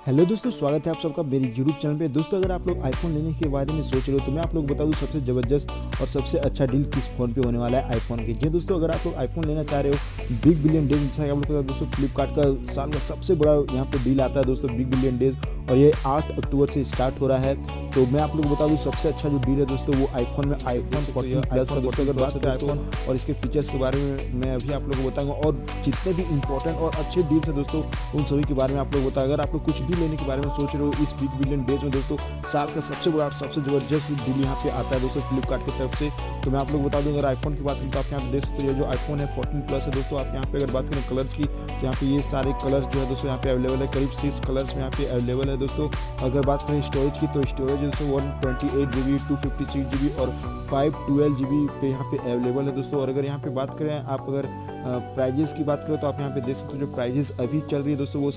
Hello दोस्तों, स्वागत है आप सबका मेरी यूट्यूब चैनल पे। दोस्तों, अगर आप लोग आईफोन लेने के बारे में सोच रहे हो तो मैं आप लोग बता दूं सबसे ज़बरदस्त और सबसे अच्छा डील किस फ़ोन पे होने वाला है आईफोन की। जी दोस्तों, अगर आप लोग आईफोन लेना चाह रहे हो बिग बिलियन डेज, जैसा कि आप लोग पता है दोस्तों, फ्लिपकार्ट का साल का सबसे बड़ा यहाँ पे डील आता है दोस्तों, बिग बिलियन डेज, और ये 8 अक्टूबर से स्टार्ट हो रहा है। तो मैं आप लोग को बता दूं सबसे अच्छा जो डील है दोस्तों वो आईफोन में आईफोन 14 प्लस का। दोस्तों, अगर बात करें आईफोन और इसके फीचर्स के बारे में मैं अभी आप लोगों को बताऊंगा, और जितने भी इंपॉर्टेंट और अच्छे डील्स हैं दोस्तों उन सभी के बारे में आप लोग बताऊंगा। अगर आप लोग कुछ भी लेने के बारे में सोच रहे हो इस बिग बिलियन डेज में दोस्तों, साल का सबसे बड़ा सबसे ज़बरदस्त डील यहाँ पे आता है दोस्तों फ्लिपकार्ट की तरफ से। तो मैं आप लोग बता दूं, अगर आईफोन की बात करें तो आप यहाँ पे देख सकते हो, ये जो आईफोन है 14 प्लस है दोस्तों। आप यहाँ पे अगर बात करें कलर्स की तो यहाँ पे ये सारे कलर्स जो है दोस्तों यहाँ पे अवेलेबल है, करीब 6 कलर्स में यहाँ पे अवेलेबल है दोस्तों। अगर बात करें स्टोरेज की तो स्टोरेज दोस्तों 128 GB, 256 GB और 512 GB पे यहाँ पे अवेलेबल है दोस्तों। और अगर यहाँ पे बात करें आप अगर प्राइजेस की बात करें तो आप यहाँ पे देख सकते हो जो प्राइजेस अभी चल रही है दोस्तों वो